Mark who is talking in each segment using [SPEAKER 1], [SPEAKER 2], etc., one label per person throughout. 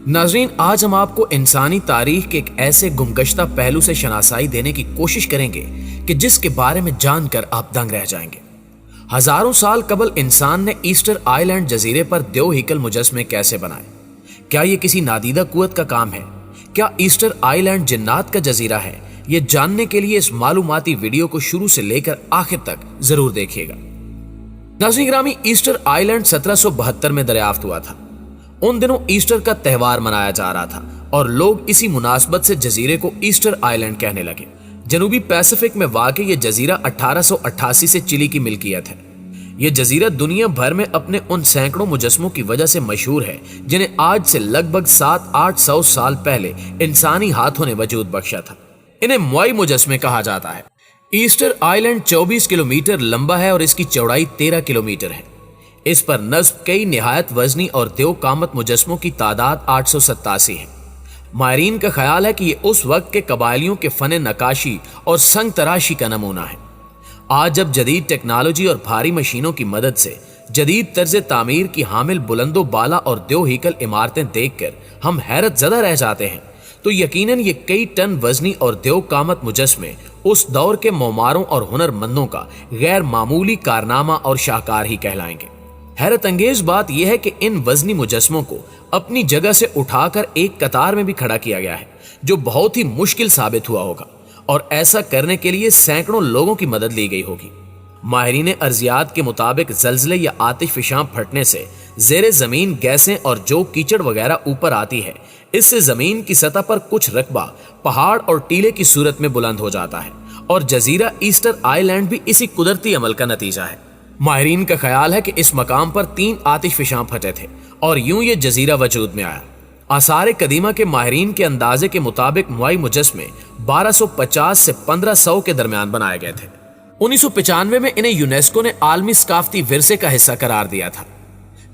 [SPEAKER 1] नाजरीन, आज हम आपको इंसानी तारीख के एक ऐसे गुमगश्ता पहलू से शनासाई देने की कोशिश करेंगे कि जिसके बारे में जानकर आप दंग रह जाएंगे। हजारों साल कबल इंसान ने ईस्टर आइलैंड जजीरे पर देव हीकल मुजस्मे कैसे बनाए? क्या ये किसी नादीदा कुव्वत का काम है? क्या ईस्टर आइलैंड जिन्नात का जजीरा है? ये जानने के लिए इस मालूमाती वीडियो को शुरू से लेकर आखिर तक जरूर देखिएगा। नाज़रीन गिरामी, ईस्टर आइलैंड 1772 में दरियाफ्त हुआ था। उन दिनों ईस्टर का त्यौहार मनाया जा रहा था और लोग इसी मुनासबत से जजीरे को ईस्टर आइलैंड कहने लगे। जनूबी पैसिफिक में वाक़ ये जजीरा 1888 से चिली की मिल्कियत है। यह जजीरा दुनिया भर में अपने उन सैकड़ों मुजस्मों की वजह से मशहूर है जिन्हें आज से लगभग 700-800 साल पहले इंसानी हाथों ने वजूद बख्शा था। इन्हें मुआई मुजस्मे कहा जाता है। ईस्टर आइलैंड 24 किलोमीटर लंबा है और इसकी चौड़ाई 13 किलोमीटर है। इस पर नस्ब कई निहायत वजनी और देव कामत मुजस्मों की तादाद 887 है। माहिरीन का ख्याल है कि ये उस वक्त के कबायलियों के फने नकाशी और संग तराशी का नमूना है। आज जब जदीद टेक्नोलॉजी और भारी मशीनों की मदद से जदीद तर्ज तामीर की हामिल बुलंदो बाला और देव हीकल इमारतें देखकर हम हैरत ज़दा रह जाते हैं, तो यकीनन ये कई टन वजनी और देव कामत मुजस्मे उस दौर के मोमारों और हुनरमंदों का गैर मामूली कारनामा और शाहकार ही कहलाएंगे। हैरत अंगेज बात यह है कि इन वजनी मुजस्मों को अपनी जगह से उठाकर एक कतार में भी खड़ा किया गया है, जो बहुत ही मुश्किल साबित हुआ होगा और ऐसा करने के लिए सैकड़ों लोगों की मदद ली गई होगी। माहिरीन अर्जियात के मुताबिक जल्जले या आतिशफशां फटने से जेरे जमीन गैसें और जो कीचड़ वगैरह ऊपर आती है, इससे जमीन की सतह पर कुछ रकबा पहाड़ और टीले की सूरत में बुलंद हो जाता है और जजीरा ईस्टर आइलैंड भी इसी कुदरती अमल का नतीजा है। माहिरीन का ख्याल है कि इस मकाम पर 3 आतिशफशां फटे थे और यूं ये जजीरा वजूद में आया। आसार कदीमा के माहिरीन के अंदाजे के मुताबिक मुआई मुजस्मे 1250 से 1500 के दरमियान बनाए गए थे। 1995 में इन्हें यूनेस्को ने आलमी सकाफती विरसे का हिस्सा करार दिया था।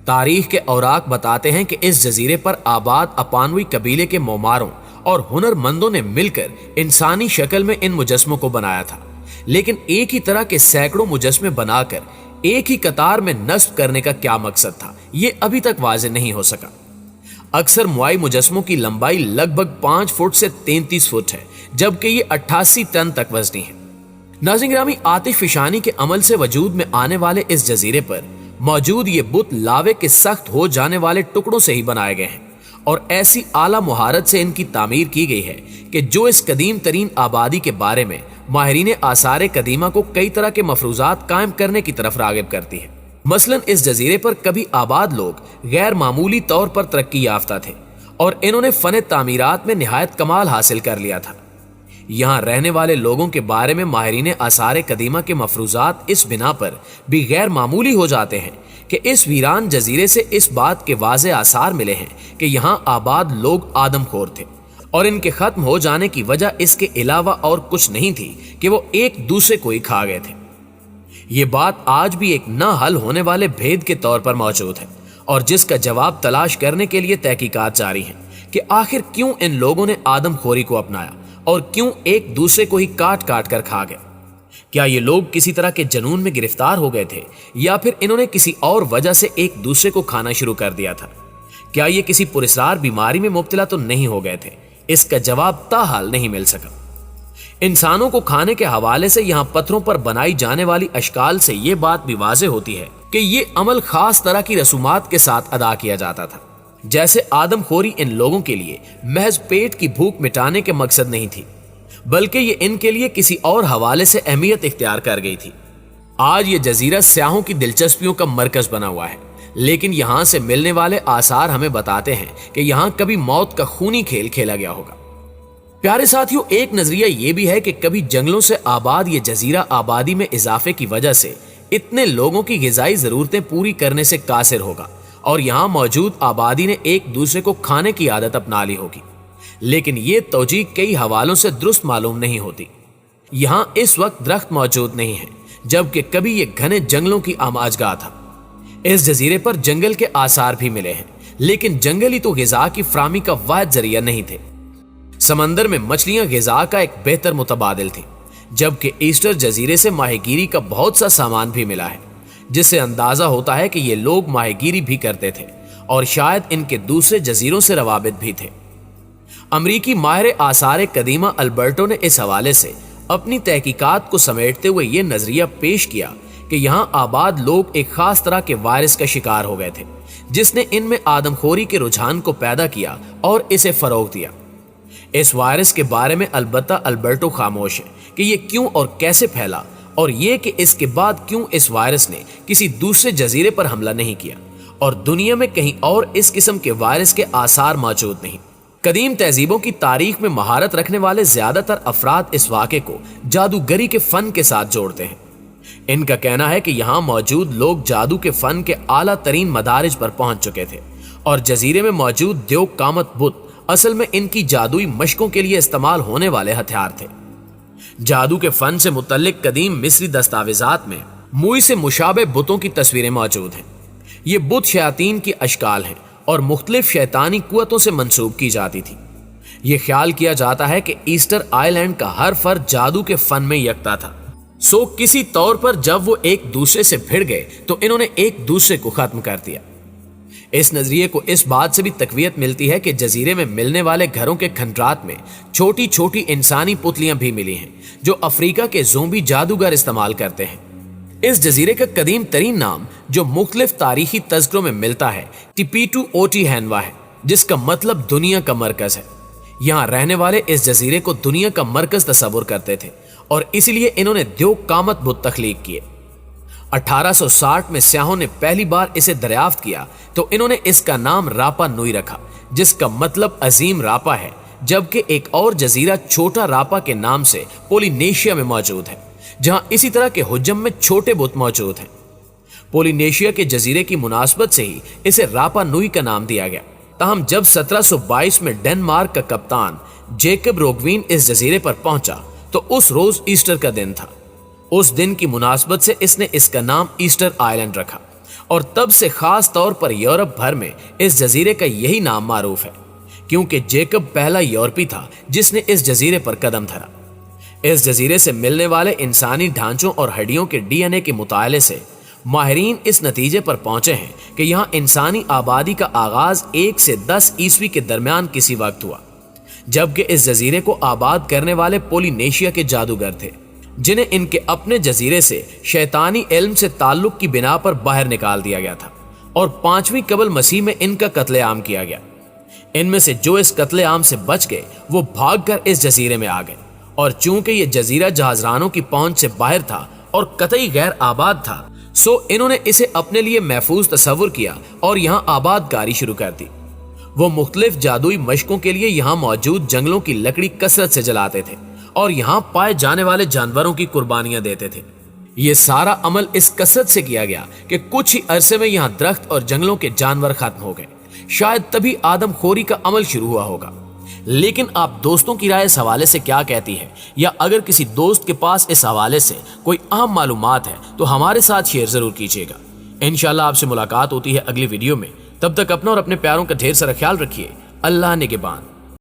[SPEAKER 1] तारीख के औराक बताते हैं कि इस जजीरे पर आबाद अपानवी कबीले के मोमारों और हुनरमंदों ने मिलकर इंसानी शक्ल में इन मुजस्मों को बनाया था, लेकिन एक ही तरह के सैकड़ों मुजस्मे बनाकर एक ही कतार में नस्ब करने का क्या मकसद था, ये अभी तक वाज़ेह नहीं हो सका। अक्सर मुआई मुजस्मों की लंबाई लगभग 5 फुट से 33 फुट है, जबकि ये 88 टन तक वजनी है। नाज़रीन गिरामी, आतिशफशानी के अमल से वजूद में आने वाले इस जजीरे पर मौजूद ये बुत लावे के सख्त हो जाने वाले टुकड़ों से ही बनाए गए हैं और ऐसी आला मुहारत से इनकी तामीर की गई है कि जो इस कदीम तरीन आबादी के बारे में माहिरीन आसार कदीमा को कई तरह के मफरूजात कायम करने की तरफ रागिब करती है। मसलन इस जजीरे पर कभी आबाद लोग गैर मामूली तौर पर तरक्की याफ्ता थे और इन्होंने फन तामीरात में निहायत कमाल हासिल कर लिया था। यहाँ रहने वाले लोगों के बारे में माहिरीन आसार कदीमा के मफरूजात इस बिना पर भी गैर मामूली हो जाते हैं कि इस वीरान जजीरे से इस बात के वाज़े आसार मिले हैं कि यहाँ आबाद लोग आदमखोर थे और इनके खत्म हो जाने की वजह इसके अलावा और कुछ नहीं थी कि वो एक दूसरे को ही खा गए थे। ये बात आज भी एक न हल होने वाले भेद के तौर पर मौजूद है और जिसका जवाब तलाश करने के लिए तहकीकात जारी है कि आखिर क्यों इन लोगों ने आदमखोरी को अपनाया और क्यों एक दूसरे को ही काट काट कर खा गए। क्या ये लोग किसी तरह के जनून में गिरफ्तार हो गए थे या फिर इन्होंने किसी और वजह से एक दूसरे को खाना शुरू कर दिया था? क्या ये किसी पुरस्कार बीमारी में मुब्तला तो नहीं हो गए थे? इसका जवाब ताहाल नहीं मिल सका। इंसानों को खाने के हवाले से यहाँ पत्थरों पर बनाई जाने वाली अशकाल से ये बात भी वाज़ेह होती है कि ये अमल खास तरह की रसूमात के साथ अदा किया जाता था। जैसे आदमखोरी इन लोगों के लिए महज पेट की भूख मिटाने के मकसद नहीं थी, बल्कि ये इनके लिए किसी और हवाले से अहमियत इख्तियार कर गई थी। आज ये जजीरा सयाहों की दिलचस्पियों का मरकज बना हुआ है, लेकिन यहाँ से मिलने वाले आसार हमें बताते हैं कि यहाँ कभी मौत का खूनी खेल खेला गया होगा। प्यारे साथियों, एक नजरिया ये भी है कि कभी जंगलों से आबाद ये जजीरा आबादी में इजाफे की वजह से इतने लोगों की ग़िज़ाई ज़रूरतें पूरी करने से कासिर होगा और यहाँ मौजूद आबादी ने एक दूसरे को खाने की आदत अपना ली होगी, लेकिन ये तौजीह कई हवालों से दुरुस्त मालूम नहीं होती। यहाँ इस वक्त दरख्त मौजूद नहीं है, जबकि कभी ये घने जंगलों की आमाजगाह था। इस जजीरे पर जंगल के आसार भी मिले हैं, लेकिन जंगल ही तो ग़िज़ा की फराहमी का वाहिद जरिया नहीं थे। समंदर में मछलियां ग़िज़ा का एक बेहतर मुतबादिल थी, जबकि ईस्टर जजीरे से माहीगीरी का बहुत सा सामान भी मिला है, जिससे अंदाजा होता है कि ये लोग माहीगीरी भी करते थे और शायद इनके दूसरे जजीरों से रवाबित भी थे। अमरीकी माहिर आसार कदीमा अल्बर्टो ने इस हवाले से अपनी तहकीकात को समेटते हुए ये नजरिया पेश किया कि यहाँ आबाद लोग एक खास तरह के वायरस का शिकार हो गए थे, जिसने इनमें आदमखोरी के रुझान को पैदा किया और इसे फरोग दिया। इस वायरस के बारे में अलबत्ता अल्बर्टो खामोश है कि ये क्यों और कैसे फैला, और ये कि इसके बाद क्यों इस वायरस ने किसी दूसरे जजीरे पर हमला नहीं किया और दुनिया में कहीं और इस किस्म के वायरस के आसार मौजूद नहीं। कदीम तहजीबों की तारीख में महारत रखने वाले ज्यादातर अफराद इस वाक़े को जादूगरी के फन के साथ जोड़ते हैं। इनका कहना है कि यहाँ मौजूद लोग जादू के फन के आला तरीन मदारिज पर पहुंच चुके थे और जजीरे में मौजूद द्योग कामत बुत असल में इनकी जादुई मशकों के लिए इस्तेमाल होने वाले हथियार थे। जादू के फन से मुतल्लिक कदीम मिस्री दस्तावेजात में मुई से मुशाबे बुतों की तस्वीरें मौजूद हैं। ये बुत शयातीन की अशकाल हैं और मुख्तलिफ शैतानी कुव्वतों से मंसूब की जाती थी। ये ख्याल किया जाता है कि ईस्टर आइलैंड का हर फर्द जादू के फन में यकता था। सो किसी तौर पर जब वो एक दूसरे से भिड़ गए तो इन्होंने एक दूसरे को खत्म कर दिया। इस नजरिए को इस बात से भी तकवीयत मिलती है कि जजीरे में मिलने वाले घरों के खंडरात में छोटी छोटी इंसानी पुतलियां भी मिली हैं जो अफ्रीका के ज़ोंबी जादूगर इस्तेमाल करते हैं। इस जजीरे का कदीम तरीन नाम जो मुख्तलिफ तारीखी तज़किरों में मिलता है टिपीटू ओटी हैनवा है, जिसका मतलब दुनिया का मरकज है। यहाँ रहने वाले इस जजीरे को दुनिया का मरकज तस्वुर करते थे और इसलिए इन्होंने द्योग कामत बुत तख्लीक किए। 1860 में स्याहों ने पहली बार इसे दरियाफ्त किया तो इन्होंने इसका नाम रापा नुई रखा, जिसका मतलब अजीम रापा है, जबकि एक और जजीरा छोटा रापा के नाम से पोलिनेशिया में मौजूद है, जहां इसी तरह के हुज्जम में छोटे बुत मौजूद हैं। पोलिनेशिया के जजीरे की मुनासबत से ही इसे रापा नुई का नाम दिया गया। ताहम जब 1722 में डेनमार्क का कप्तान जेकब रोगवीन इस जजीरे पर पहुंचा तो उस रोज ईस्टर का दिन था। उस दिन की मुनासबत से इसने इसका नाम ईस्टर आइलैंड रखा और तब से खास तौर पर यूरोप भर में इस जजीरे का यही नाम मारूफ है, क्योंकि जेकब पहला यूरोपी था जिसने इस जजीरे पर कदम धरा। इस जजीरे से मिलने वाले इंसानी ढांचों और हड्डियों के डीएनए के मुताले से माहिरीन इस नतीजे पर पहुंचे हैं कि यहाँ इंसानी आबादी का आगाज 1 से 10 ईस्वी के दरमियान किसी वक्त हुआ, जबकि इस जजीरे को आबाद करने वाले पोलिनेशिया के जादूगर थे, जिन्हें इनके अपने जजीरे से शैतानी इल्म से ताल्लुक की बिना पर बाहर निकाल दिया गया था और 5वीं कबल मसीह में इनका कत्लेआम किया गया। इनमें से जो इस कत्लेआम से बच गए वो भागकर इस जजीरे में आ गए, और चूंकि ये जजीरा जहाजरानों की पहुंच से बाहर था और कतई गैर आबाद था, सो इन्होंने इसे अपने लिए महफूज तस्वुर किया और यहाँ आबादकारी शुरू कर दी। वो मुख्तलिफ जादुई मशकों के लिए यहाँ मौजूद जंगलों की लकड़ी कसरत से जलाते थे और यहाँ पाए जाने वाले जानवरों की कुर्बानियां देते थे। ये सारा अमल इस कसरत से किया गया कि कुछ ही अरसे में यहाँ दरख्त और जंगलों के जानवर खत्म हो गए। शायद तभी आदमखोरी का अमल शुरू हुआ होगा। लेकिन आप दोस्तों की राय इस हवाले से क्या कहती है, या अगर किसी दोस्त के पास इस हवाले से कोई अहम मालूमात है तो हमारे साथ शेयर जरूर कीजिएगा। इंशाल्लाह आपसे मुलाकात होती है अगली वीडियो में। तब तक अपना और अपने प्यारों का ढेर सारा ख्याल रखिए। अल्लाह निगहबान।